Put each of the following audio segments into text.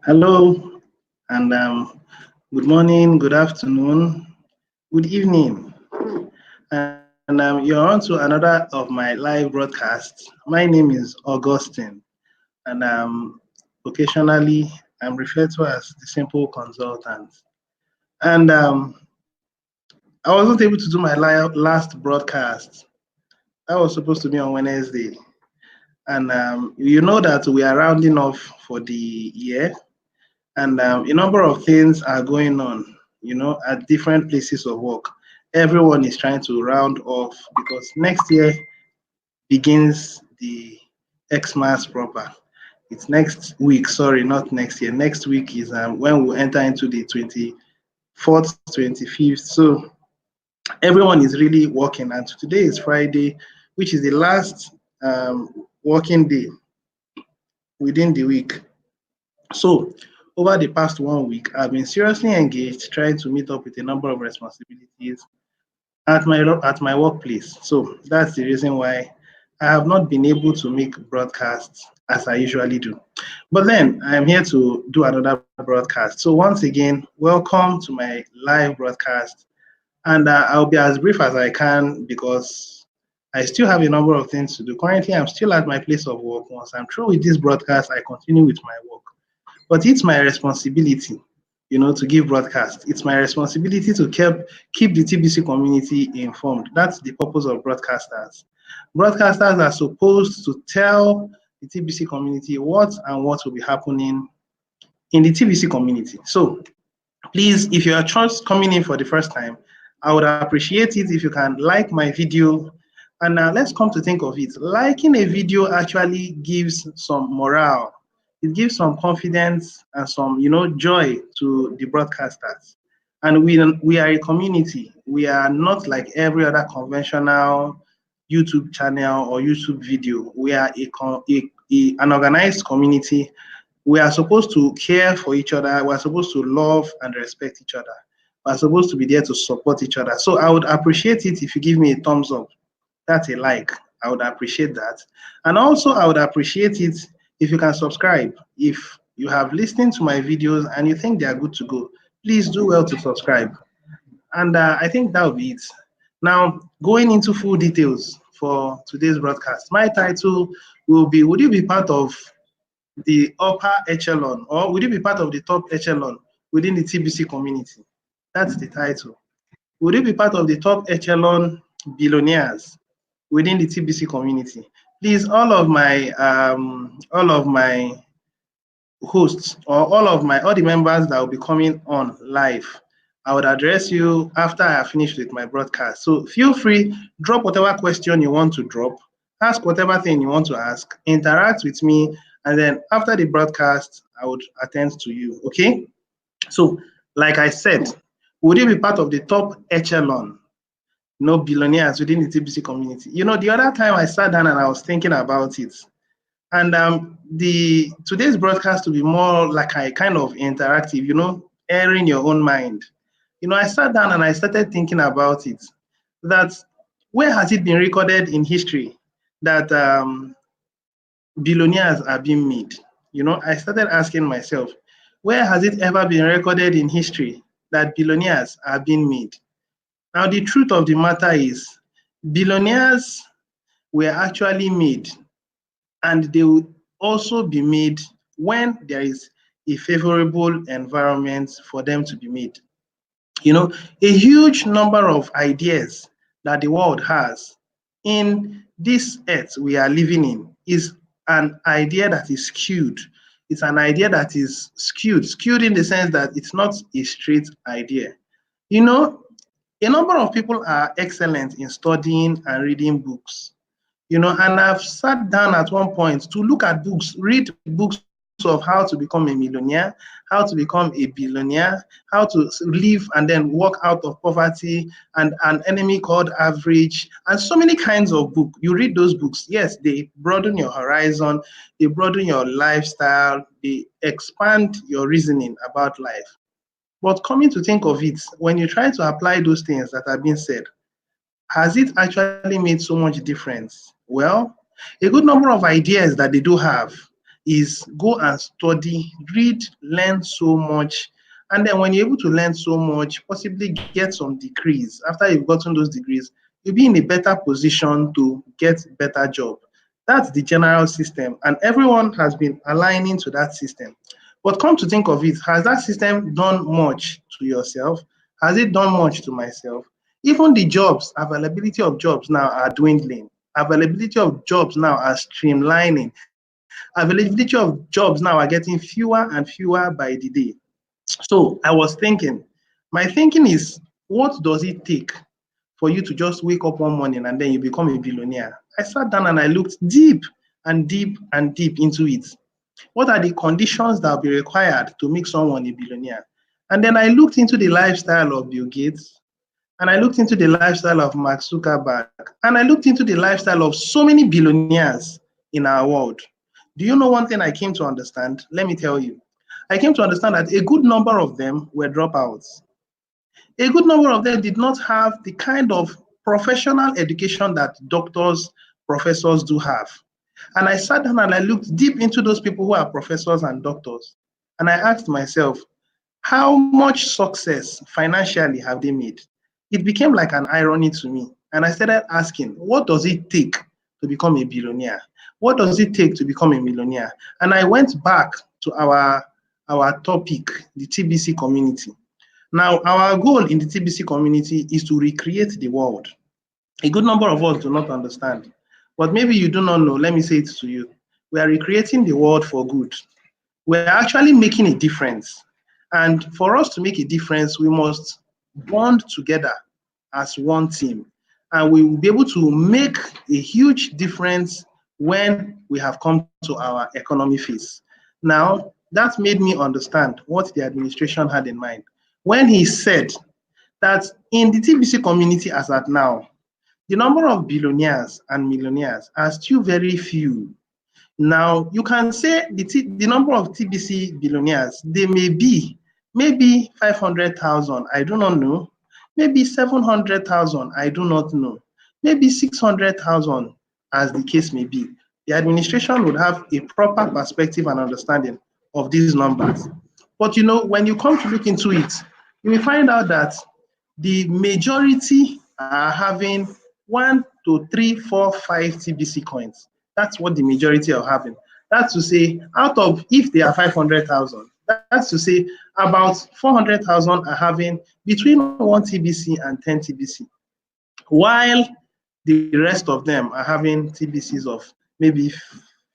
Hello, and good morning, good afternoon, good evening. And you're on to another of my live broadcasts. My name is Augustine, and occasionally I'm referred to as the simple consultant. And I wasn't able to do my last broadcast. That was supposed to be on Wednesday. And you know that we are rounding off for the year, and a number of things are going on, at different places of work. Everyone is trying to round off because next year begins the Xmas proper. It's next week, sorry, not next year. Next week is when we'll enter into the 24th, 25th. So everyone is really working, and today is Friday, which is the last working day within the week. So, over the past 1 week, I've been seriously engaged trying to meet up with a number of responsibilities at my workplace. So that's the reason why I have not been able to make broadcasts as I usually do. But then I am here to do another broadcast. So once again, welcome to my live broadcast, and I'll be as brief as I can because I still have a number of things to do. Currently, I'm still at my place of work. Once I'm through with this broadcast, I continue with my work. But it's my responsibility, to give broadcast. It's my responsibility to keep the TBC community informed. That's the purpose of broadcasters. Broadcasters are supposed to tell the TBC community what will be happening in the TBC community. So please, if you are just coming in for the first time, I would appreciate it if you can like my video. And let's come to think of it. Liking a video actually gives some morale. It gives some confidence and some, joy to the broadcasters. And we are a community. We are not like every other conventional YouTube channel or YouTube video. We are an organized community. We are supposed to care for each other. We are supposed to love and respect each other. We are supposed to be there to support each other. So I would appreciate it if you give me a thumbs up. That's a like. I would appreciate that. And also, I would appreciate it if you can subscribe. If you have listened to my videos and you think they are good to go, please do well to subscribe. And I think that will be it. Now, going into full details for today's broadcast, my title will be, would you be part of the upper echelon, or would you be part of the top echelon within the TBC community? That's the title. Would you be part of the top echelon billionaires within the TBC community? Please, all of my hosts, or all the members that will be coming on live, I would address you after I have finished with my broadcast. So feel free, drop whatever question you want to drop, ask whatever thing you want to ask, interact with me, and then after the broadcast, I would attend to you. Okay? So, like I said, would you be part of the top echelon, billionaires within the TBC community? The other time I sat down and I was thinking about it, and the today's broadcast will be more like a kind of interactive, airing your own mind. I sat down and I started thinking about it, that where has it been recorded in history that billionaires are being made? I started asking myself, where has it ever been recorded in history that billionaires are being made? Now, the truth of the matter is, billionaires were actually made, and they will also be made when there is a favorable environment for them to be made. A huge number of ideas that the world has in this earth we are living in is an idea that is skewed. It's an idea that is skewed in the sense that it's not a straight idea. A number of people are excellent in studying and reading books, and I've sat down at one point to look at books, read books of how to become a millionaire, how to become a billionaire, how to live and then walk out of poverty, and an enemy called average, and so many kinds of books. You read those books, yes, they broaden your horizon, they broaden your lifestyle, they expand your reasoning about life. But coming to think of it, when you try to apply those things that are being said, has it actually made so much difference? Well, a good number of ideas that they do have, is go and study, read, learn so much. And then when you're able to learn so much, possibly get some degrees. After you've gotten those degrees, you'll be in a better position to get better job. That's the general system, and everyone has been aligning to that system. But come to think of it, has that system done much to yourself? Has it done much to myself? Even the jobs, availability of jobs now are dwindling. Availability of jobs now are streamlining. Availability of jobs now are getting fewer and fewer by the day. So I was thinking, my thinking is, what does it take for you to just wake up one morning and then you become a billionaire? I sat down and I looked deep and deep and deep into it. What are the conditions that will be required to make someone a billionaire? And then I looked into the lifestyle of Bill Gates, and I looked into the lifestyle of Mark Zuckerberg, and I looked into the lifestyle of so many billionaires in our world. Do you know one thing I came to understand? Let me tell you. I came to understand that a good number of them were dropouts. A good number of them did not have the kind of professional education that doctors, professors do have. And I sat down and I looked deep into those people who are professors and doctors. And I asked myself, how much success financially have they made? It became like an irony to me. And I started asking, what does it take to become a billionaire? What does it take to become a millionaire? And I went back to our topic, the TBC community. Now, our goal in the TBC community is to recreate the world. A good number of us do not understand, but maybe you do not know. Let me say it to you. We are recreating the world for good. We're actually making a difference. And for us to make a difference, we must bond together as one team. And we will be able to make a huge difference when we have come to our economy phase. Now, that made me understand what the administration had in mind when he said that in the TBC community as at now, the number of billionaires and millionaires are still very few. Now, you can say the number of TBC billionaires, they may be maybe 500,000, I do not know. Maybe 700,000, I do not know. Maybe 600,000, as the case may be. The administration would have a proper perspective and understanding of these numbers. But when you come to look into it, you will find out that the majority are having 1 to 3, 4, 5 TBC coins. That's what the majority are having. That's to say, out of, if they are 500,000, that's to say about 400,000 are having between 1 TBC and 10 TBC, while the rest of them are having TBCs of maybe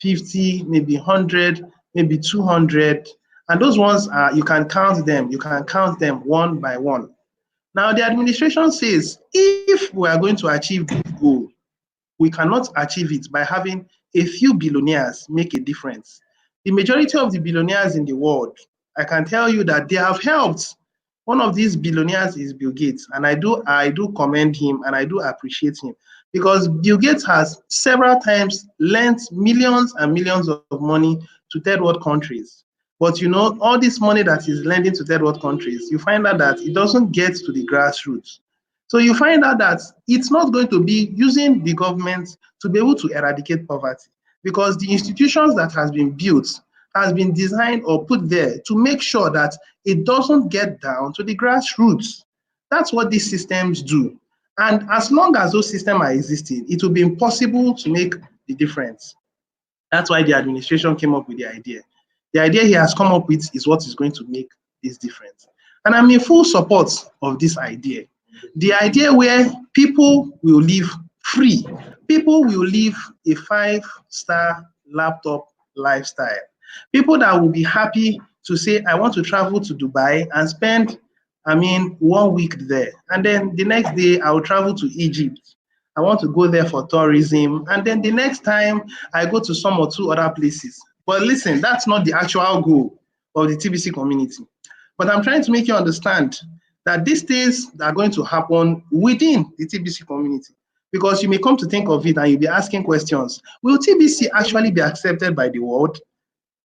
50, maybe 100, maybe 200. And those ones are, you can count them one by one. Now, the administration says if we are going to achieve this goal, we cannot achieve it by having a few billionaires make a difference. The majority of the billionaires in the world, I can tell you that they have helped. One of these billionaires is Bill Gates, and I do commend him and I do appreciate him, because Bill Gates has several times lent millions and millions of money to third world countries. But all this money that is lending to third world countries, you find out that it doesn't get to the grassroots. So you find out that it's not going to be using the government to be able to eradicate poverty, because the institutions that has been built has been designed or put there to make sure that it doesn't get down to the grassroots. That's what these systems do. And as long as those systems are existing, it will be impossible to make the difference. That's why the administration came up with the idea. The idea he has come up with is what is going to make this difference. And I'm in full support of this idea. The idea where people will live free, people will live a 5-star laptop lifestyle. People that will be happy to say, I want to travel to Dubai and spend, 1 week there. And then the next day, I will travel to Egypt. I want to go there for tourism. And then the next time, I go to some or two other places. But listen, that's not the actual goal of the TBC community. But I'm trying to make you understand that these things are going to happen within the TBC community. Because you may come to think of it and you'll be asking questions. Will TBC actually be accepted by the world?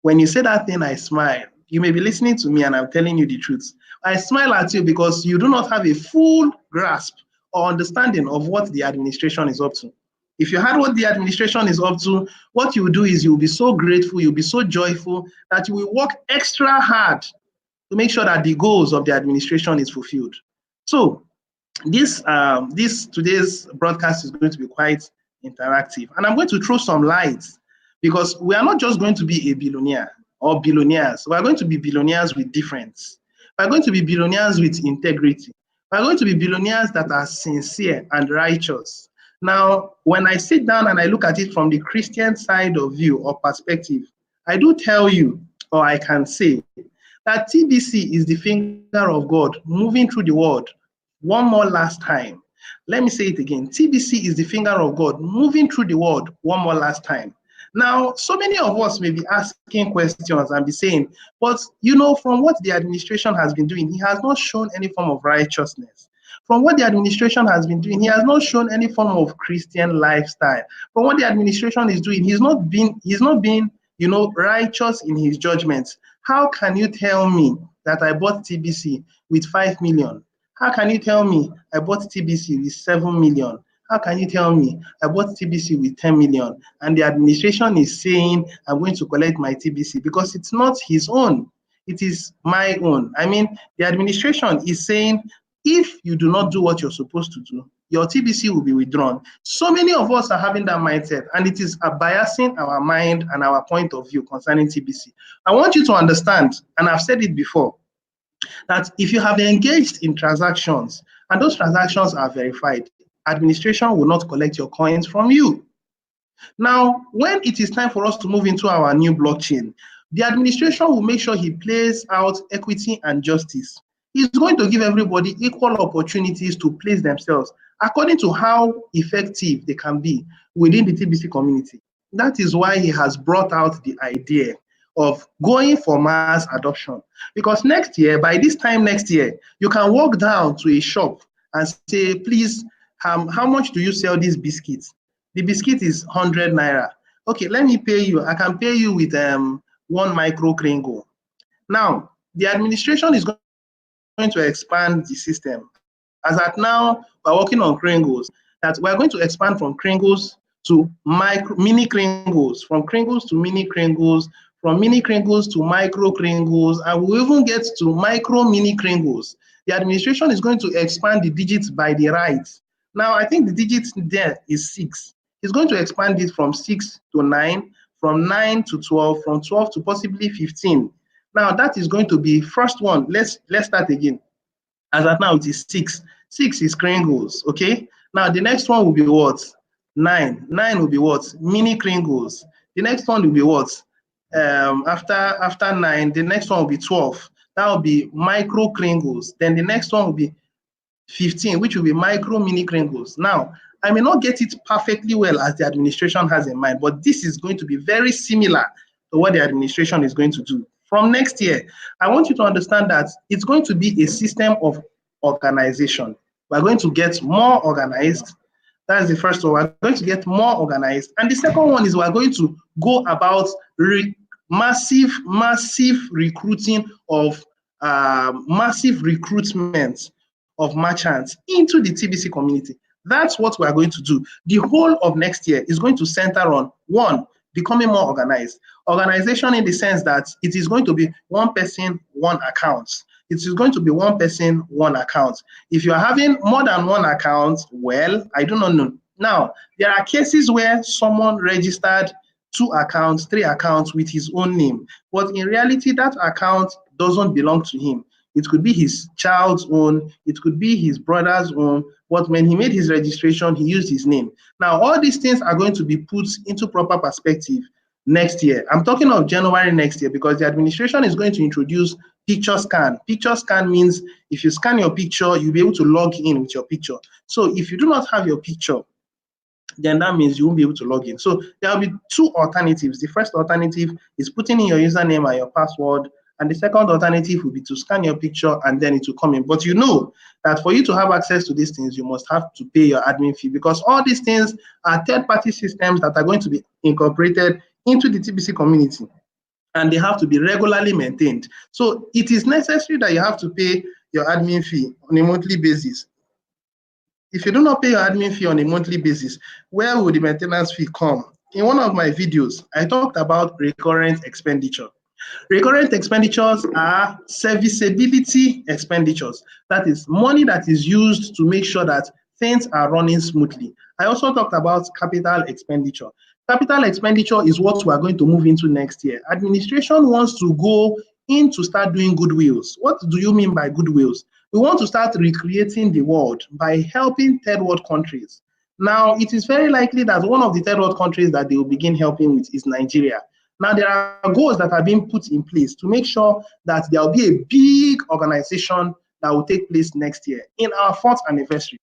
When you say that thing, I smile. You may be listening to me and I'm telling you the truth. I smile at you because you do not have a full grasp or understanding of what the administration is up to. If you heard what the administration is up to, what you will do is you'll be so grateful, you'll be so joyful that you will work extra hard to make sure that the goals of the administration is fulfilled. So this today's broadcast is going to be quite interactive, and I'm going to throw some lights because we are not just going to be a billionaire or billionaires. We are going to be billionaires with difference. We are going to be billionaires with integrity. We are going to be billionaires that are sincere and righteous. Now, when I sit down and I look at it from the Christian side of view or perspective, I do tell you, or I can say, that TBC is the finger of God moving through the world one more last time. Let me say it again. TBC is the finger of God moving through the world one more last time. Now, so many of us may be asking questions and be saying, but from what the administration has been doing, he has not shown any form of righteousness. From what the administration has been doing, he has not shown any form of Christian lifestyle. From what the administration is doing, he's not being righteous in his judgments. How can you tell me that I bought TBC with 5 million? How can you tell me I bought TBC with 7 million? How can you tell me I bought TBC with 10 million? And the administration is saying I'm going to collect my TBC because it's not his own. It is my own. I mean, the administration is saying if you do not do what you're supposed to do, your TBC will be withdrawn. So many of us are having that mindset, and it is biasing our mind and our point of view concerning TBC. I want you to understand, and I've said it before, that if you have engaged in transactions and those transactions are verified, administration will not collect your coins from you. Now, when it is time for us to move into our new blockchain, the administration will make sure he plays out equity and justice. He's going to give everybody equal opportunities to place themselves according to how effective they can be within the TBC community. That is why he has brought out the idea of going for mass adoption. Because next year, by this time next year, you can walk down to a shop and say, please, how much do you sell these biscuits? The biscuit is 100 naira. Okay, let me pay you. I can pay you with one micro kringle. Now, the administration is going to expand the system. As at now, we're working on kringles, that we're going to expand from kringles to mini kringles, from kringles to mini kringles, from mini kringles to micro kringles, and we'll even get to micro mini kringles. The administration is going to expand the digits by the right. Now, I think the digits there is 6. He's going to expand it from 6 to 9, from 9 to 12, from 12 to possibly 15. Now, that is going to be first one. Let's start again. As at now, it is 6. 6 is kringles, okay? Now, the next one will be what? 9. 9 will be what? Mini kringles. The next one will be what? After 9, the next one will be 12. That will be micro kringles. Then the next one will be 15, which will be micro mini kringles. Now, I may not get it perfectly well as the administration has in mind, but this is going to be very similar to what the administration is going to do. From next year, I want you to understand that it's going to be a system of organization. We're going to get more organized. That is the first one. We're going to get more organized. And the second one is we're going to go about massive recruiting of massive recruitment of merchants into the TBC community. That's what we are going to do. The whole of next year is going to center on, one, becoming more organized. Organization in the sense that it is going to be one person, one account. It is going to be one person, one account. If you're having more than one account, well, I do not know. Now, there are cases where someone registered 2 accounts, 3 accounts with his own name, but in reality, that account doesn't belong to him. It could be his child's own, it could be his brother's own, but when he made his registration, he used his name. Now, all these things are going to be put into proper perspective next year. I'm talking of January next year because the administration is going to introduce picture scan. Picture scan means if you scan your picture, you'll be able to log in with your picture. So if you do not have your picture, then that means you won't be able to log in. So there will be 2 alternatives. The first alternative is putting in your username and your password, and the second alternative will be to scan your picture and then it will come in. But you know that for you to have access to these things, you must have to pay your admin fee because all these things are third-party systems that are going to be incorporated into the TBC community, and they have to be regularly maintained. So it is necessary that you have to pay your admin fee on a monthly basis. If you do not pay your admin fee on a monthly basis, where will the maintenance fee come? In one of my videos, I talked about recurrent expenditure. Recurrent expenditures are serviceability expenditures. That is money that is used to make sure that things are running smoothly. I also talked about capital expenditure. Capital expenditure is what we are going to move into next year. Administration wants to go in to start doing goodwills. What do you mean by goodwills? We want to start recreating the world by helping third world countries. Now, it is very likely that one of the third world countries that they will begin helping with is Nigeria. Now, there are goals that are being put in place to make sure that there will be a big organization that will take place next year in our 4th anniversary.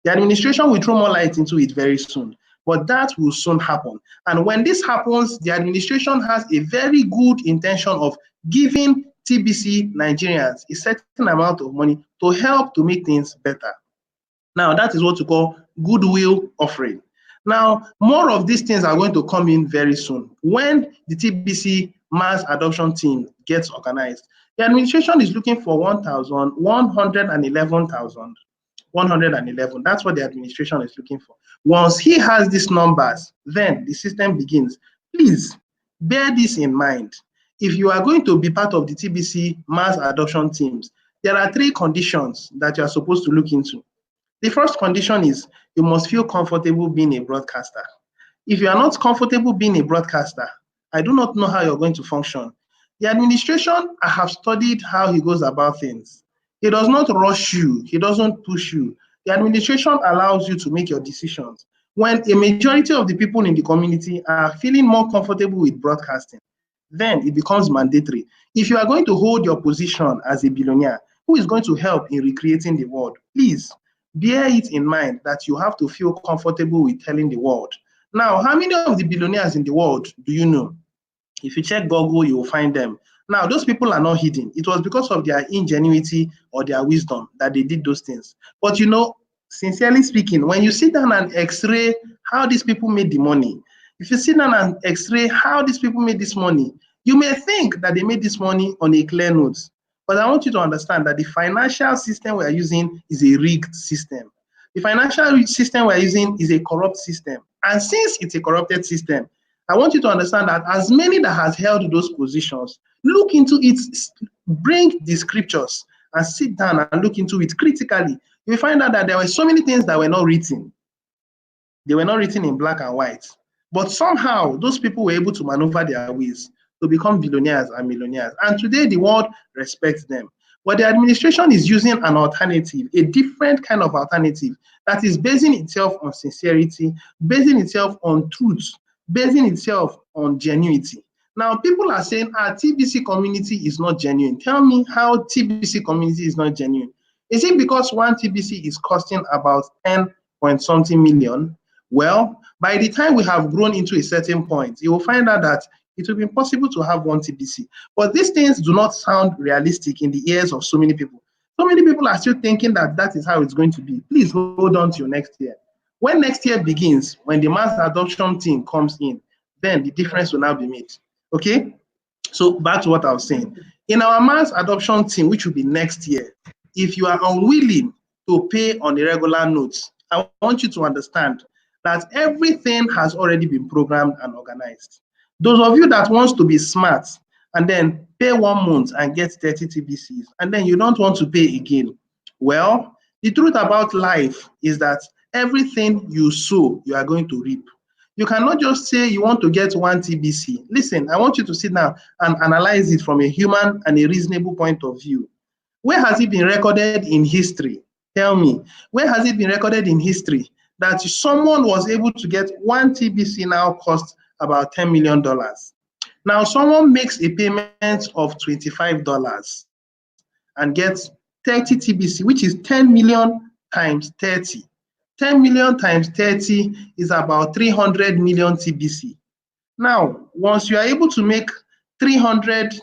The administration will throw more light into it very soon, but that will soon happen. And when this happens, the administration has a very good intention of giving TBC Nigerians a certain amount of money to help to make things better. Now, that is what we call goodwill offering. Now, more of these things are going to come in very soon. When the TBC mass adoption team gets organized, the administration is looking for 111,111. That's what the administration is looking for. Once he has these numbers, then the system begins. Please bear this in mind. If you are going to be part of the TBC mass adoption teams, there are 3 conditions that you are supposed to look into. The first condition is you must feel comfortable being a broadcaster. If you are not comfortable being a broadcaster, I do not know how you're going to function. The administration, I have studied how he goes about things. He does not rush you. He doesn't push you. The administration allows you to make your decisions. When a majority of the people in the community are feeling more comfortable with broadcasting, then it becomes mandatory. If you are going to hold your position as a billionaire who is going to help in recreating the world, please bear it in mind that you have to feel comfortable with telling the world. Now, how many of the billionaires in the world do you know? If you check Google, you will find them. Now, those people are not hidden. It was because of their ingenuity or their wisdom that they did those things. But you know, sincerely speaking, when you sit down and x-ray how these people made the money, if you sit down and x-ray how these people made this money, you may think that they made this money on a clear note. But I want you to understand that the financial system we are using is a rigged system. The financial system we are using is a corrupt system. And since it's a corrupted system, I want you to understand that as many that has held those positions, look into it, bring the scriptures and sit down and look into it critically. You will find out that there were so many things that were not written. They were not written in black and white. But somehow, those people were able to maneuver their ways to become billionaires and millionaires. And today, the world respects them. But the administration is using an alternative, a different kind of alternative that is basing itself on sincerity, basing itself on truth, basing itself on genuinity. Now, people are saying, TBC community is not genuine. Tell me how TBC community is not genuine. Is it because one TBC is costing about 10 point something million? Well, by the time we have grown into a certain point, you will find out that it will be impossible to have one TBC. But these things do not sound realistic in the ears of so many people. So many people are still thinking that that is how it's going to be. Please hold on to your next year. When next year begins, when the mass adoption team comes in, then the difference will now be made. Okay? So back to what I was saying. In our mass adoption team, which will be next year, if you are unwilling to pay on a regular note, I want you to understand that everything has already been programmed and organized. Those of you that wants to be smart and then pay 1 month and get 30 TBCs, and then you don't want to pay again, well, the truth about life is that everything you sow, you are going to reap. You cannot just say you want to get 1 TBC. Listen, I want you to sit down and analyze it from a human and a reasonable point of view. Where has it been recorded in history? Tell me, where has it been recorded in history that someone was able to get 1 TBC now cost about $10 million? Now, someone makes a payment of $25 and gets 30 TBC, which is 10 million times 30. 10 million times 30 is about 300 million TBC. Now, once you are able to make 300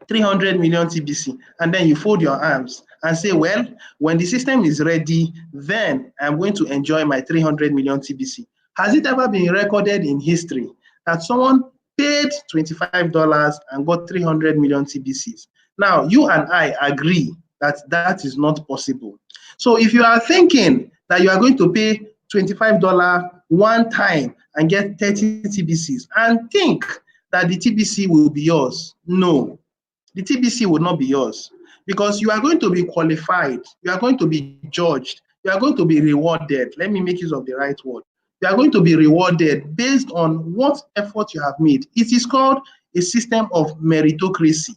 million TBC, and then you fold your arms and say, well, when the system is ready, then I'm going to enjoy my 300 million TBC. Has it ever been recorded in history that someone paid $25 and got 300 million TBCs? Now, you and I agree that that is not possible. So if you are thinking that you are going to pay $25 one time and get 30 TBCs and think that the TBC will be yours. No, the TBC will not be yours because you are going to be qualified, you are going to be judged, you are going to be rewarded. Let me make use of the right word. You are going to be rewarded based on what effort you have made. It is called a system of meritocracy.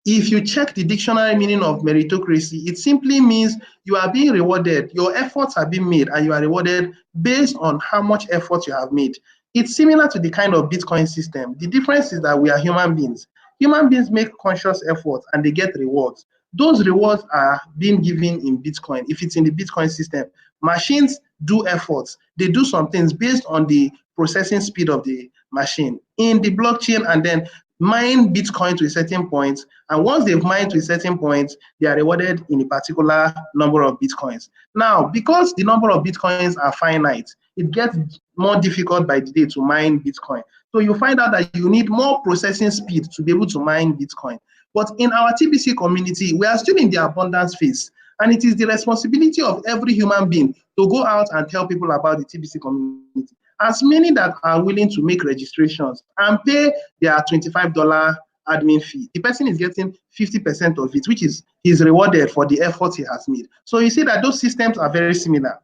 If you check the dictionary meaning of meritocracy, it simply means you are being rewarded. Your efforts are being made and you are rewarded based on how much effort you have made. It's similar to the kind of Bitcoin system. The difference is that we are human beings. Human beings make conscious efforts and they get rewards. Those rewards are being given in Bitcoin. If it's in the Bitcoin system, machines do efforts. They do some things based on the processing speed of the machine. In the blockchain, and then mine Bitcoin to a certain point, and once they've mined to a certain point, they are rewarded in a particular number of Bitcoins. Now, because the number of Bitcoins are finite, it gets more difficult by the day to mine Bitcoin. So you find out that you need more processing speed to be able to mine Bitcoin. But in our TBC community, we are still in the abundance phase. And it is the responsibility of every human being to go out and tell people about the TBC community. As many that are willing to make registrations and pay their $25 admin fee, the person is getting 50% of it, which is he's rewarded for the effort he has made. So you see that those systems are very similar.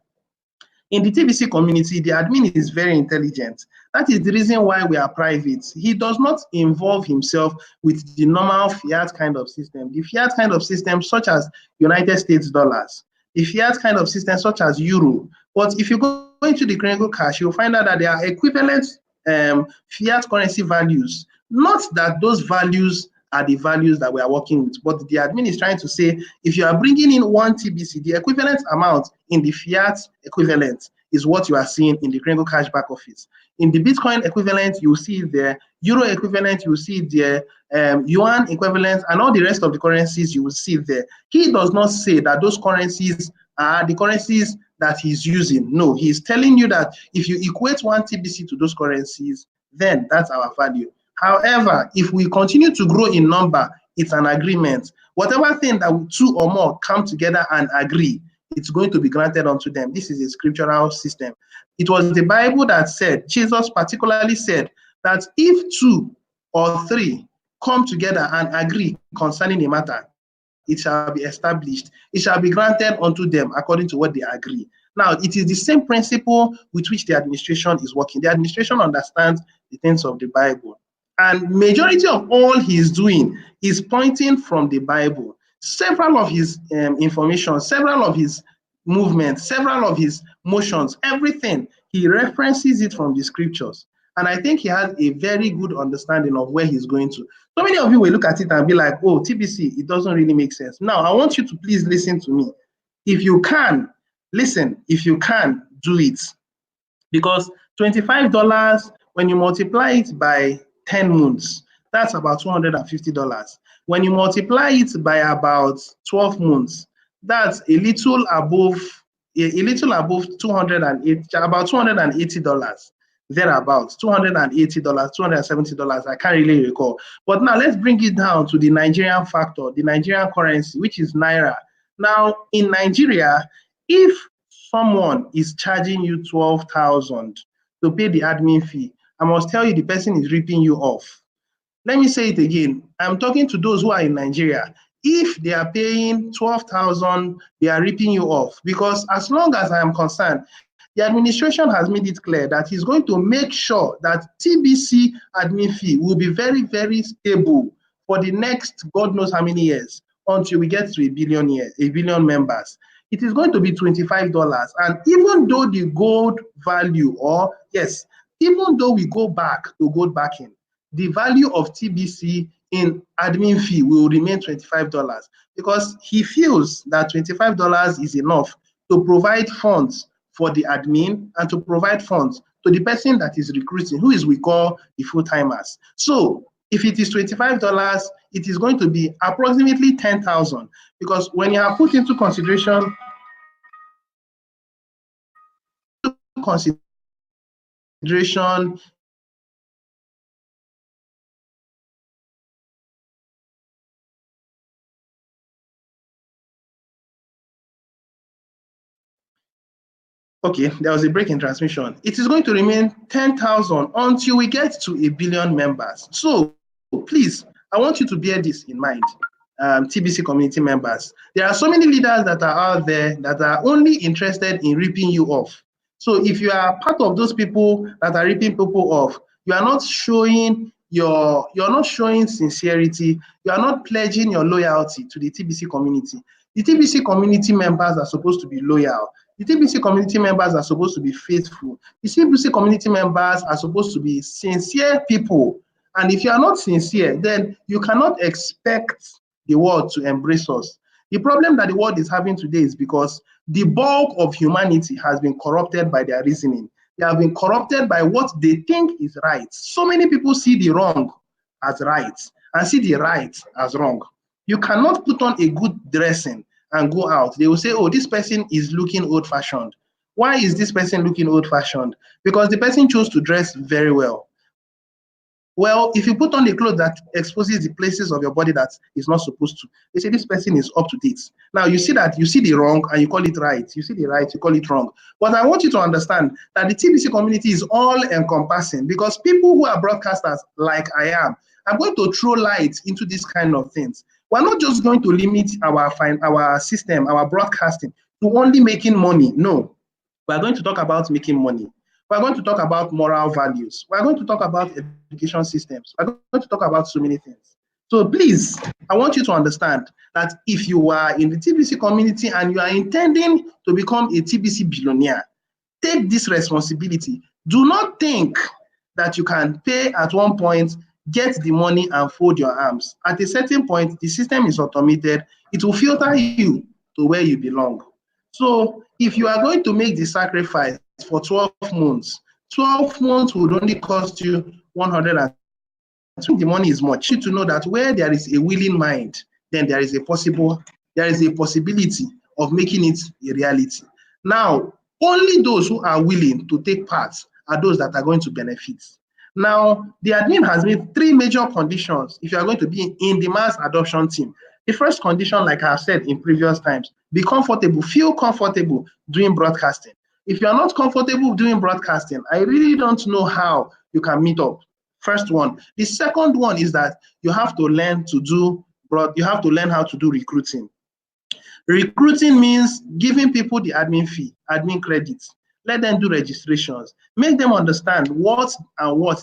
In the TBC community, the admin is very intelligent. That is the reason why we are private. He does not involve himself with the normal fiat kind of system. The fiat kind of system, such as United States dollars, the fiat kind of system, such as euro. But if you go into the Cringo cash, you'll find out that there are equivalent fiat currency values. Not that those values are the values that we are working with, but the admin is trying to say if you are bringing in one TBC, the equivalent amount in the fiat equivalent is what you are seeing in the Cringo Cash back office. In the Bitcoin equivalent, you will see it there. Euro equivalent, you will see it there. Yuan equivalent, and all the rest of the currencies, you will see it there. He does not say that those currencies are the currencies that he's using. No, he's telling you that if you equate one TBC to those currencies, then that's our value. However, if we continue to grow in number, it's an agreement. Whatever thing that two or more come together and agree, it's going to be granted unto them. This is a scriptural system. It was the Bible that said, Jesus particularly said, that if two or three come together and agree concerning a matter, it shall be established. It shall be granted unto them according to what they agree. Now, it is the same principle with which the administration is working. The administration understands the things of the Bible. And majority of all he is doing is pointing from the Bible. Several of his information, several of his movements, several of his motions, everything, he references it from the scriptures. And I think he has a very good understanding of where he's going to. So many of you will look at it and be like, oh, TBC, it doesn't really make sense. Now, I want you to please listen to me. If you can, listen, if you can, do it. Because $25, when you multiply it by 10 months, that's about $250. When you multiply it by about 12 months, that's a little above 208, about $280 thereabouts, $280, $270. I can't really recall. But now let's bring it down to the Nigerian factor, the Nigerian currency, which is Naira. Now, in Nigeria, if someone is charging you 12,000 to pay the admin fee, I must tell you the person is ripping you off. Let me say it again. I'm talking to those who are in Nigeria. If they are paying 12,000, they are ripping you off, because as long as I am concerned, the administration has made it clear that he's going to make sure that TBC admin fee will be very, very stable for the next God knows how many years until we get to a billion members. It is going to be $25. And even though the gold value, or yes, even though we go back to gold backing, the value of TBC in admin fee will remain $25, because he feels that $25 is enough to provide funds for the admin and to provide funds to the person that is recruiting, who is we call the full-timers. So if it is $25, it is going to be approximately 10,000, because when you are put into consideration Okay, there was a break in transmission. It is going to remain 10,000 until we get to a billion members. So please, I want you to bear this in mind, TBC community members. There are so many leaders that are out there that are only interested in ripping you off. So if you are part of those people that are ripping people off, you are not showing you're not showing sincerity, you are not pledging your loyalty to the TBC community. The TBC community members are supposed to be loyal. The TBC community members are supposed to be faithful. The TBC community members are supposed to be sincere people. And if you are not sincere, then you cannot expect the world to embrace us. The problem that the world is having today is because the bulk of humanity has been corrupted by their reasoning. They have been corrupted by what they think is right. So many people see the wrong as right and see the right as wrong. You cannot put on a good dressing and go out. They will say, oh, this person is looking old-fashioned. Why is this person looking old-fashioned? Because the person chose to dress very well. Well, if you put on a cloth that exposes the places of your body that is not supposed to, they say this person is up to date. Now you see the wrong and you call it right. You see the right, you call it wrong. But I want you to understand that the TBC community is all encompassing because people who are broadcasters like I am, I'm going to throw light into this kind of things. We're not just going to limit our system, our broadcasting to only making money. No, we're going to talk about making money. We're going to talk about moral values. We're going to talk about education systems. We're going to talk about so many things. So please, I want you to understand that if you are in the TBC community and you are intending to become a TBC billionaire, take this responsibility. Do not think that you can pay at one point, get the money and fold your arms. At a certain point, the system is automated. It will filter you to where you belong. So if you are going to make the sacrifice for 12 months, 12 months would only cost you 120. The money is much. You to know that where there is a willing mind, then there is a possibility of making it a reality. Now, only those who are willing to take part are those that are going to benefit. Now, the admin has made three major conditions if you are going to be in the mass adoption team. The first condition, like I have said in previous times, be comfortable, feel comfortable doing broadcasting. If you are not comfortable doing broadcasting, I really don't know how you can meet up. First one. The second one is that you have to learn how to do recruiting. Recruiting means giving people the admin fee, admin credits. Let them do registrations. Make them understand what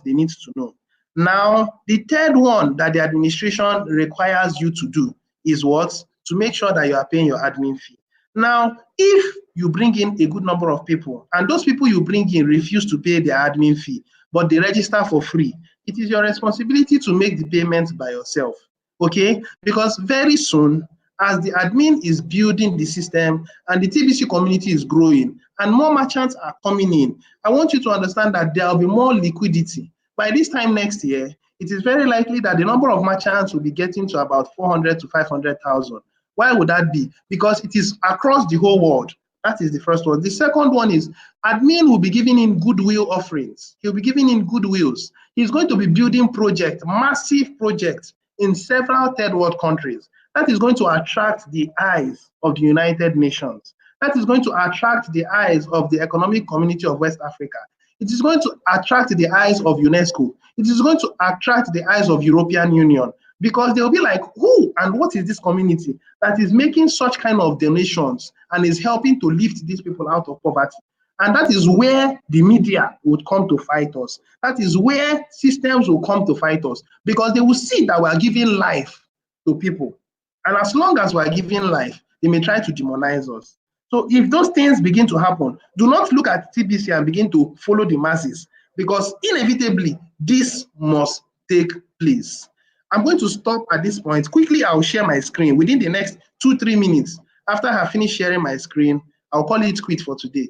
they need to know. Now, the third one that the administration requires you to do is what? To make sure that you are paying your admin fee. Now, if you bring in a good number of people and those people you bring in refuse to pay their admin fee, but they register for free, it is your responsibility to make the payment by yourself. Okay? Because very soon, as the admin is building the system and the TBC community is growing and more merchants are coming in, I want you to understand that there will be more liquidity. By this time next year, it is very likely that the number of merchants will be getting to about 400 to 500,000. Why would that be? Because it is across the whole world. That is the first one. The second one is admin will be giving in goodwill offerings. He'll be giving in goodwills. He's going to be building projects, massive projects in several third world countries. That is going to attract the eyes of the United Nations. That is going to attract the eyes of the Economic Community of West Africa. It is going to attract the eyes of UNESCO. It is going to attract the eyes of European Union because they'll be like, who and what is this community that is making such kind of donations and is helping to lift these people out of poverty? And that is where the media would come to fight us. That is where systems will come to fight us because they will see that we are giving life to people. And as long as we are giving life, they may try to demonize us. So if those things begin to happen, do not look at TBC and begin to follow the masses because inevitably this must take place. I'm going to stop at this point. Quickly, I'll share my screen within the next 2-3 minutes. After I have finished sharing my screen, I'll call it quit for today.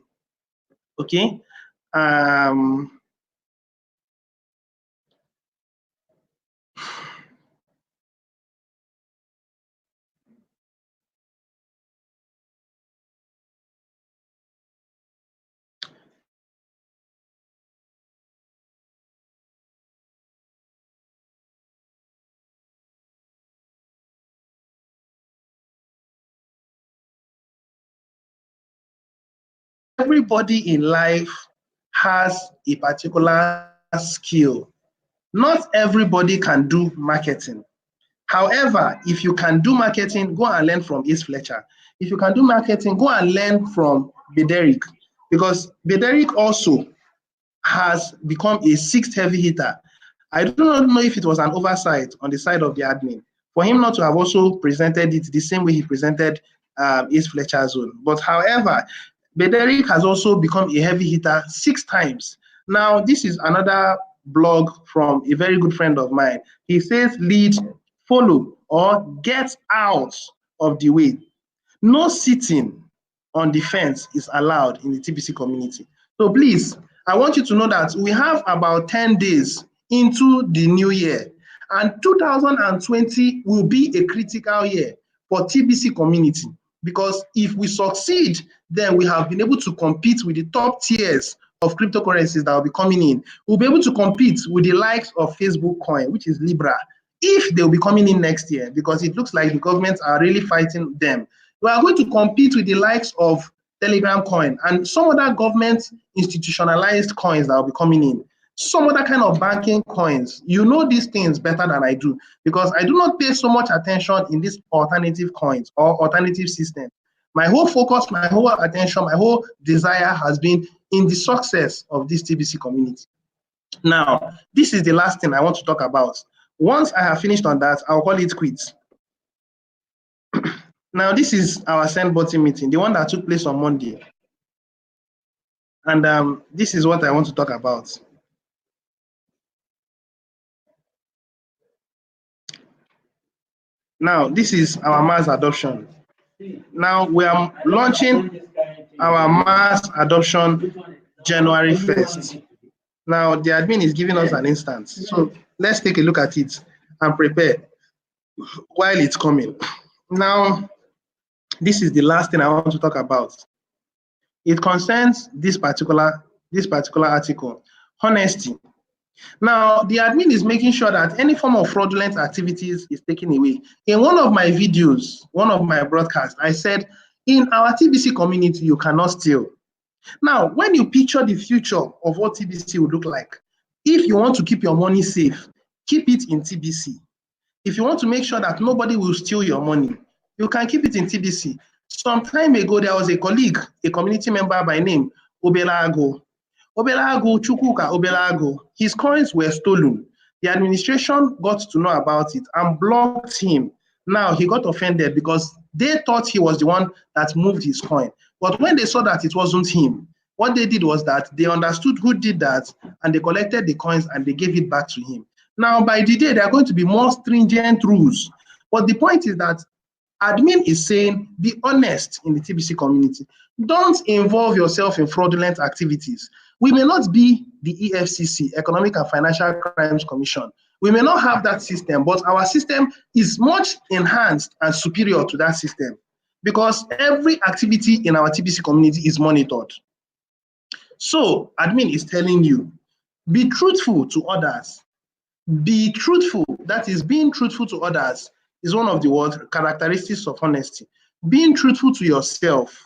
Okay. Um, everybody in life has a particular skill. Not everybody can do marketing. However, if you can do marketing, go and learn from Ace Fletcher. If you can do marketing, go and learn from Bederick, because Bederick also has become a sixth heavy hitter. I do not know if it was an oversight on the side of the admin for him not to have also presented it the same way he presented Ace Fletcher's own. But however, Bederick has also become a heavy hitter 6 times. Now, this is another blog from a very good friend of mine. He says, lead, follow, or get out of the way. No sitting on the fence is allowed in the TBC community. So please, I want you to know that we have about 10 days into the new year, and 2020 will be a critical year for TBC community, because if we succeed, then we have been able to compete with the top tiers of cryptocurrencies that will be coming in. We'll be able to compete with the likes of Facebook coin, which is Libra, if they'll be coming in next year, because it looks like the governments are really fighting them. We are going to compete with the likes of Telegram coin and some other government institutionalized coins that will be coming in. Some other kind of banking coins. You know these things better than I do, because I do not pay so much attention in these alternative coins or alternative systems. My whole focus, my whole attention, my whole desire has been in the success of this TBC community. Now, this is the last thing I want to talk about. Once I have finished on that, I'll call it quits. Now, this is our send button meeting, the one that took place on Monday. And this is what I want to talk about. Now, this is our mass adoption. Now, we are launching our mass adoption January 1st. Now, the admin is giving us an instance. So let's take a look at it and prepare while it's coming. Now, this is the last thing I want to talk about. It concerns this particular article, honesty. Now, the admin is making sure that any form of fraudulent activities is taken away. In one of my videos, one of my broadcasts, I said, in our TBC community, you cannot steal. Now, when you picture the future of what TBC would look like, if you want to keep your money safe, keep it in TBC. If you want to make sure that nobody will steal your money, you can keep it in TBC. Some time ago, there was a colleague, a community member by name Obelago. Chukwuka Obelago, his coins were stolen. The administration got to know about it and blocked him. Now he got offended because they thought he was the one that moved his coin. But when they saw that it wasn't him, what they did was that they understood who did that and they collected the coins and they gave it back to him. Now, by the day, there are going to be more stringent rules. But the point is that admin is saying, be honest in the TBC community. Don't involve yourself in fraudulent activities. We may not be the EFCC, Economic and Financial Crimes Commission. We may not have that system, but our system is much enhanced and superior to that system, because every activity in our TBC community is monitored. So admin is telling you, be truthful to others. Be truthful. That is, being truthful to others is one of the characteristics of honesty. Being truthful to yourself.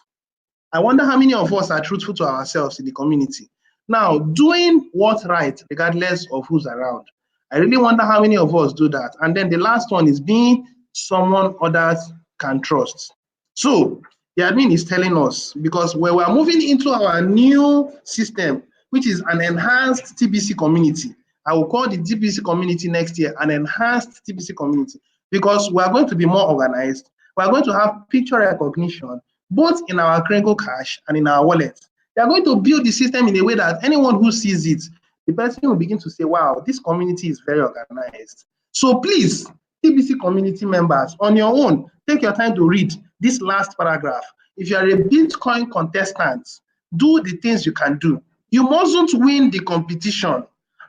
I wonder how many of us are truthful to ourselves in the community. Now, doing what's right, regardless of who's around. I really wonder how many of us do that. And then the last one is being someone others can trust. So the admin is telling us, because when we're moving into our new system, which is an enhanced TBC community, I will call the TBC community next year an enhanced TBC community, because we are going to be more organized. We are going to have picture recognition, both in our Kringle Cash and in our wallet. They are going to build the system in a way that anyone who sees it, the person will begin to say, wow, this community is very organized. So please, TBC community members, on your own, take your time to read this last paragraph. If you are a Bitcoin contestant, do the things you can do. You mustn't win the competition.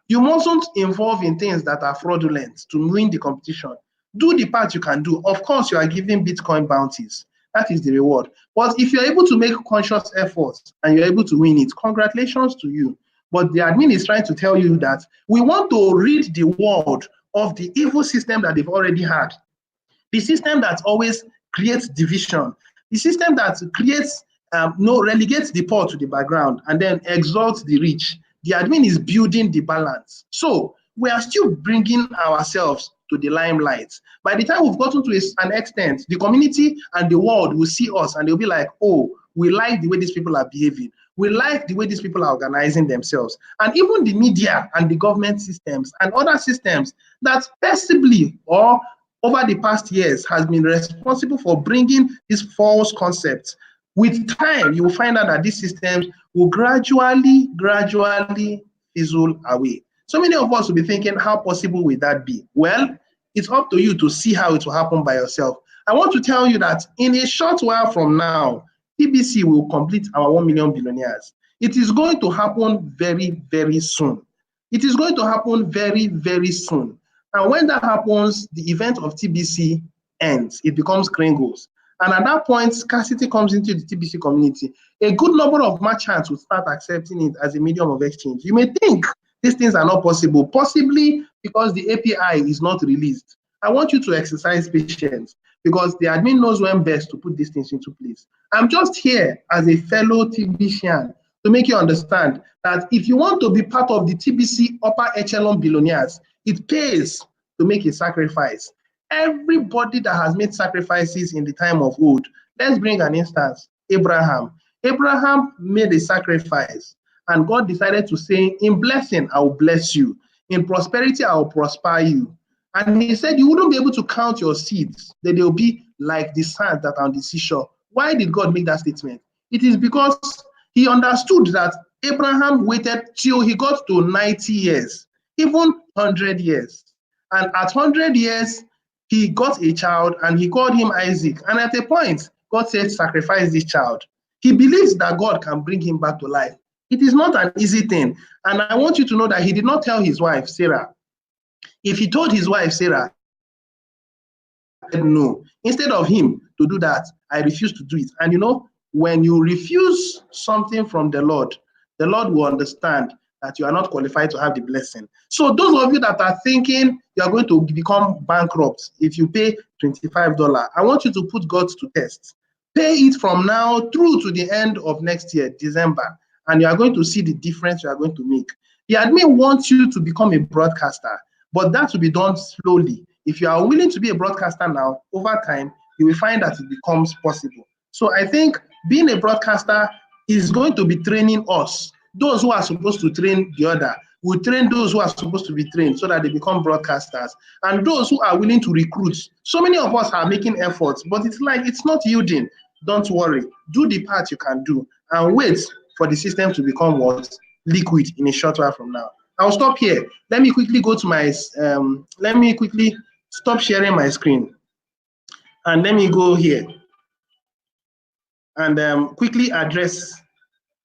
You mustn't involve in things that are fraudulent to win the competition. Do the part you can do. Of course, you are giving Bitcoin bounties. That is the reward. But if you're able to make conscious efforts and you're able to win it, congratulations to you. But the admin is trying to tell you that we want to rid the world of the evil system that they've already had. The system that always creates division. The system that creates no, relegate the poor to the background and then exalt the rich. The admin is building the balance. So we are still bringing ourselves to the limelight. By the time we've gotten to an extent, the community and the world will see us and they'll be like, oh, we like the way these people are behaving. We like the way these people are organizing themselves. And even the media and the government systems and other systems that possibly or over the past years has been responsible for bringing these false concepts. With time, you will find out that these systems will gradually fizzle away. So many of us will be thinking, how possible will that be? Well, it's up to you to see how it will happen by yourself. I want to tell you that in a short while from now, TBC will complete our 1 million billionaires. It is going to happen very soon. It is going to happen very soon. And when that happens, the event of TBC ends. It becomes Kringles. And at that point, scarcity comes into the TBC community. A good number of merchants will start accepting it as a medium of exchange. You may think these things are not possible, possibly because the API is not released. I want you to exercise patience because the admin knows when best to put these things into place. I'm just here as a fellow TBCian to make you understand that if you want to be part of the TBC upper echelon billionaires, it pays to make a sacrifice. Everybody that has made sacrifices in the time of old, let's bring an instance, Abraham. Abraham made a sacrifice and God decided to say, in blessing, I will bless you. In prosperity, I will prosper you. And he said, you wouldn't be able to count your seeds, that they'll be like the sand that are on the seashore. Why did God make that statement? It is because he understood that Abraham waited till he got to 90 years, even 100 years. And at 100 years, he got a child and he called him Isaac. And at a point, God said, sacrifice this child. He believes that God can bring him back to life. It is not an easy thing. And I want you to know that he did not tell his wife, Sarah. If he told his wife, Sarah, no, instead of him to do that, I refuse to do it. And you know, when you refuse something from the Lord will understand that you are not qualified to have the blessing. So those of you that are thinking you are going to become bankrupt if you pay $25, I want you to put God to test. Pay it from now through to the end of next year, December, and you are going to see the difference you are going to make. The admin wants you to become a broadcaster, but that will be done slowly. If you are willing to be a broadcaster now, over time, you will find that it becomes possible. So I think being a broadcaster is going to be training us. Those who are supposed to train the other will train those who are supposed to be trained so that they become broadcasters. And those who are willing to recruit. So many of us are making efforts, but it's like it's not yielding. Don't worry. Do the part you can do and wait for the system to become what? Liquid in a short while from now. I'll stop here. Let me quickly go to my, let me quickly stop sharing my screen. And let me go here and quickly address,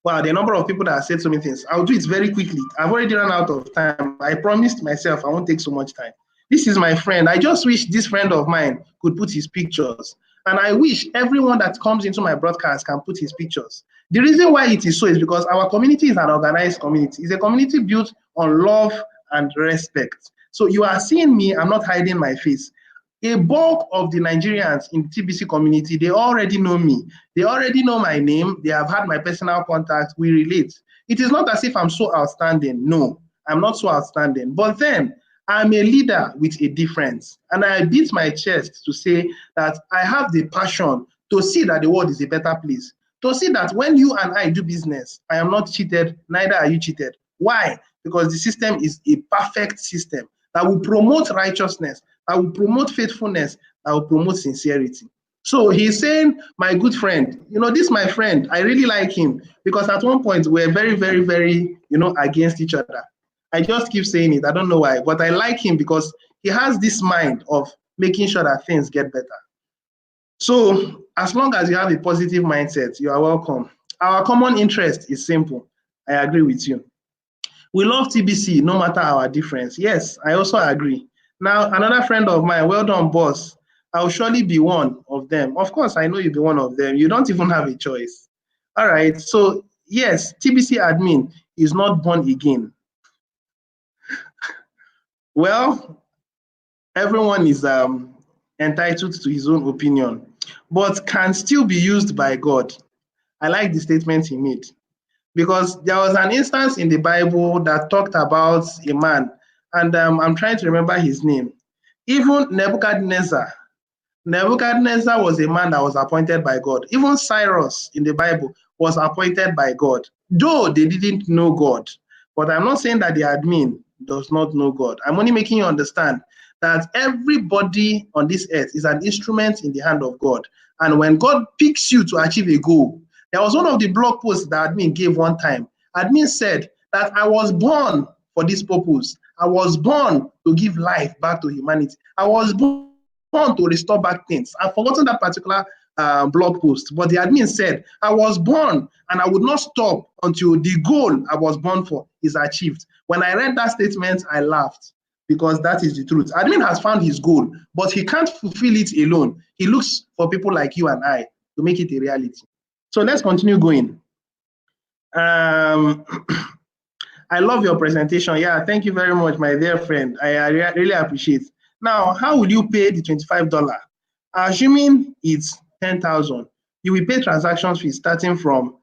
wow, the number of people that have said so many things. I'll do it very quickly. I've already run out of time. I promised myself I won't take so much time. This is my friend. I just wish this friend of mine could put his pictures. And I wish everyone that comes into my broadcast can put his pictures. The reason why it is so is because our community is an organized community. It's a community built on love and respect. So you are seeing me, I'm not hiding my face. A bulk of the Nigerians in the TBC community, they already know me. They already know my name. They have had my personal contact. We relate. It is not as if I'm so outstanding. No, I'm not so outstanding. But then I'm a leader with a difference. And I beat my chest to say that I have the passion to see that the world is a better place. To see that when you and I do business, I am not cheated, neither are you cheated. Why? Because the system is a perfect system that will promote righteousness, that will promote faithfulness, that will promote sincerity. So he's saying, my good friend, you know, this my friend, I really like him because at one point we're very, you know, against each other. I just keep saying it. I don't know why, but I like him because he has this mind of making sure that things get better. So as long as you have a positive mindset, you are welcome. Our common interest is simple. I agree with you. We love TBC no matter our difference. Yes, I also agree. Now, another friend of mine, well done, boss. I'll surely be one of them. Of course, I know you'll be one of them. You don't even have a choice. All right. So, yes, TBC admin is not born again. Well, everyone is entitled to his own opinion, but can still be used by God. I like the statement he made, because there was an instance in the Bible that talked about a man, and I'm trying to remember his name. Even Nebuchadnezzar was a man that was appointed by God. Even Cyrus in the Bible was appointed by God, though they didn't know God. But I'm not saying that the admin does not know God. I'm only making you understand that everybody on this earth is an instrument in the hand of God. And when God picks you to achieve a goal, there was one of the blog posts that admin gave one time. Admin said that I was born for this purpose. I was born to give life back to humanity. I was born to restore back things. I've forgotten that particular blog post, but the admin said, I was born and I would not stop until the goal I was born for is achieved. When I read that statement, I laughed, because that is the truth. Admin has found his goal, but he can't fulfill it alone. He looks for people like you and I to make it a reality. So let's continue going. Um, I love your presentation. Yeah, thank you very much, my dear friend. I really appreciate. Now, how will you pay the $25? Assuming it's 10,000, you will pay transaction fees starting from,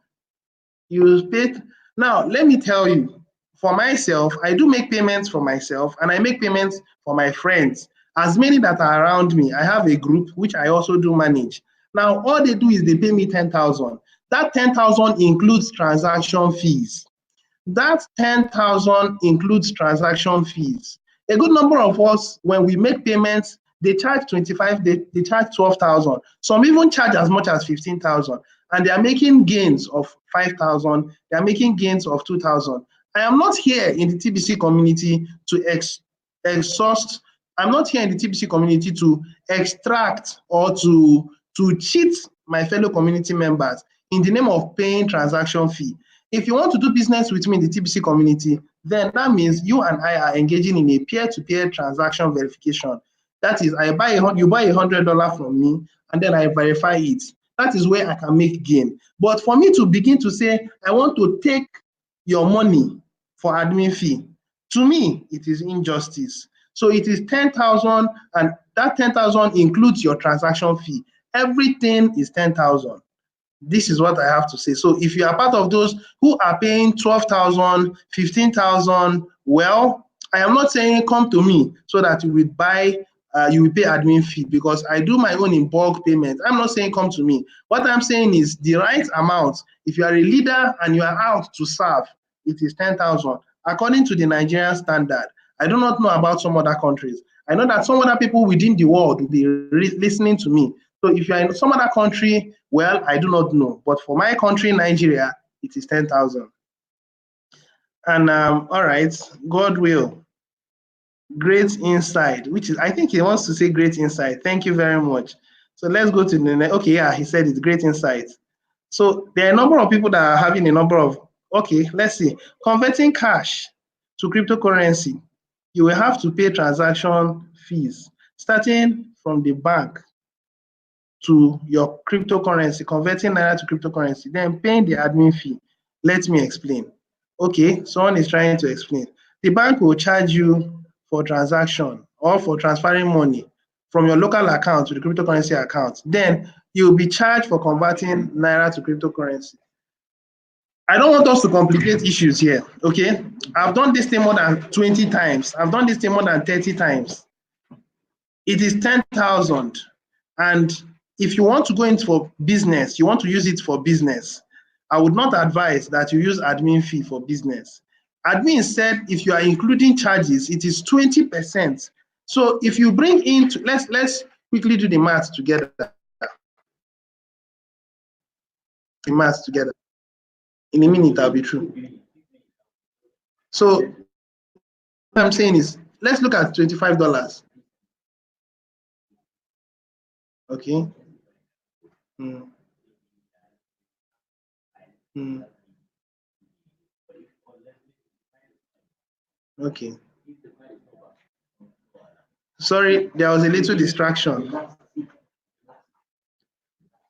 you will pay. Now, let me tell you, for myself, I do make payments for myself and I make payments for my friends. As many that are around me, I have a group which I also do manage. Now, all they do is they pay me 10,000. That 10,000 includes transaction fees. That 10,000 includes transaction fees. A good number of us, when we make payments, they charge 25, they charge 12,000. Some even charge as much as 15,000, and they are making gains of 5,000. They are making gains of 2,000. I am not here in the TBC community to exhaust. I'm not here in the TBC community to extract or to cheat my fellow community members in the name of paying transaction fee. If you want to do business with me in the TBC community, then that means you and I are engaging in a peer-to-peer transaction verification. That is, you buy $100 from me, and then I verify it. That is where I can make gain. But for me to begin to say, I want to take your money for admin fee, to me, it is injustice. So it is 10,000, and that 10,000 includes your transaction fee. Everything is 10,000. This is what I have to say. So if you are part of those who are paying 12,000, 15,000, well, I am not saying come to me so that you will you will pay admin fee, because I do my own in bulk payment. I'm not saying come to me. What I'm saying is the right amount. If you are a leader and you are out to serve, it is 10,000 according to the Nigerian standard. I do not know about some other countries. I know that some other people within the world will be listening to me. So if you are in some other country, well, I do not know. But for my country, Nigeria, it is 10,000. And all right, God will. Great insight, which is, I think he wants to say great insight. Thank you very much. So let's go to the next. Okay, yeah, he said it's great insight. So there are a number of people that are having a number of, okay, let's see. Converting cash to cryptocurrency, you will have to pay transaction fees, starting from the bank to your cryptocurrency, converting Naira to cryptocurrency, then paying the admin fee. Let me explain. Okay, someone is trying to explain. The bank will charge you for transaction or for transferring money from your local account to the cryptocurrency account. Then you'll be charged for converting Naira to cryptocurrency. I don't want us to complicate issues here, okay? I've done this thing more than 20 times. I've done this thing more than 30 times. It is 10,000. And if you want to go into for business, you want to use it for business, I would not advise that you use admin fee for business. Admin said if you are including charges, it is 20%. So if you bring in, let's quickly do the math together. The math together. In a minute, I'll be through. So what I'm saying is, let's look at $25. Okay. Mm. Mm. Okay. Sorry, there was a little distraction.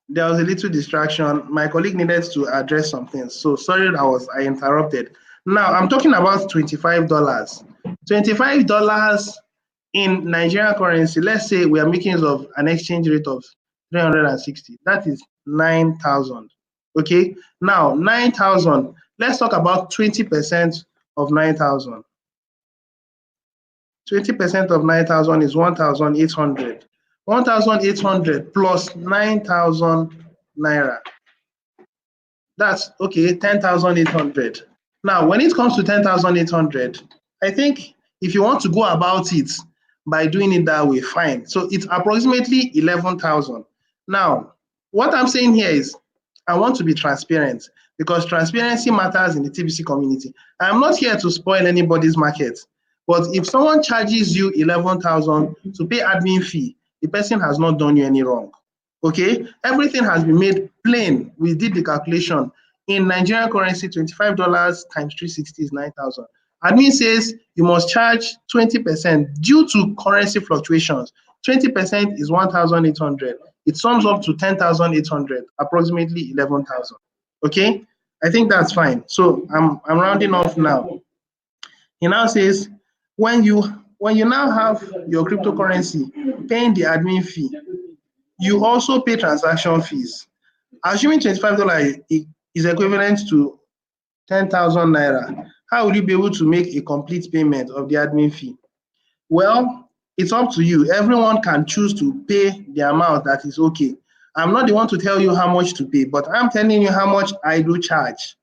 There was a little distraction. My colleague needed to address some things. So sorry I interrupted. Now I'm talking about $25. $25 in Nigerian currency, let's say we are making use of an exchange rate of 360. That is 9,000. Okay, now 9,000. Let's talk about 20% of 9,000. 20% of 9,000 is 1,800. 1,800 plus 9,000 naira. That's okay, 10,800. Now, when it comes to 10,800, I think if you want to go about it by doing it that way, fine. So it's approximately 11,000. Now, what I'm saying here is I want to be transparent because transparency matters in the TBC community. I'm not here to spoil anybody's market, but if someone charges you 11,000 to pay admin fee, the person has not done you any wrong. Okay, everything has been made plain. We did the calculation. In Nigerian currency, $25 times 360 is 9,000. Admin says you must charge 20% due to currency fluctuations. 20% is 1,800. It sums up to 10,800, approximately 11,000. Okay, I think that's fine. So I'm rounding off now. He now says when you now have your cryptocurrency paying the admin fee, you also pay transaction fees. Assuming $25 is equivalent to 10,000 naira, how will you be able to make a complete payment of the admin fee? Well, it's up to you. Everyone can choose to pay the amount that is okay. I'm not the one to tell you how much to pay, but I'm telling you how much I do charge.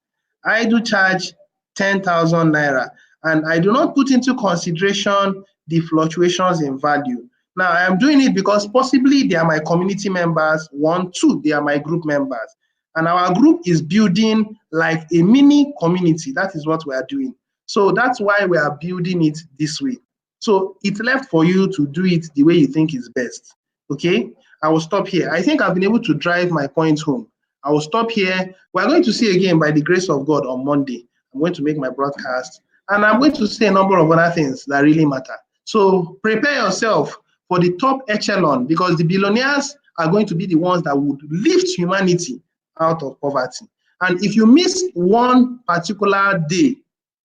I do charge 10,000 naira, and I do not put into consideration the fluctuations in value. Now, I am doing it because possibly they are my community members. One, two, they are my group members. And our group is building like a mini community. That is what we are doing. So that's why we are building it this way. So it's left for you to do it the way you think is best. Okay, I will stop here. I think I've been able to drive my point home. I will stop here. We're going to see again by the grace of God on Monday. I'm going to make my broadcast and I'm going to say a number of other things that really matter. So prepare yourself for the top echelon because the billionaires are going to be the ones that would lift humanity out of poverty. And if you miss one particular day,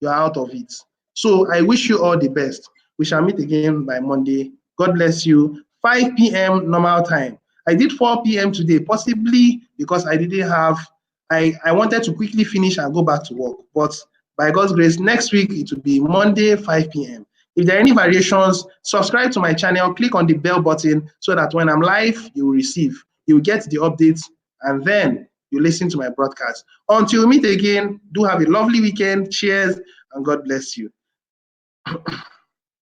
you're out of it. So I wish you all the best. We shall meet again by Monday. God bless you. 5 p.m. normal time. I did 4 p.m. today, possibly because I didn't have, I wanted to quickly finish and go back to work. But by God's grace, next week it will be Monday, 5 p.m. If there are any variations, subscribe to my channel, click on the bell button so that when I'm live, you will receive. You will get the updates and then you listen to my broadcast. Until we meet again, do have a lovely weekend. Cheers and God bless you.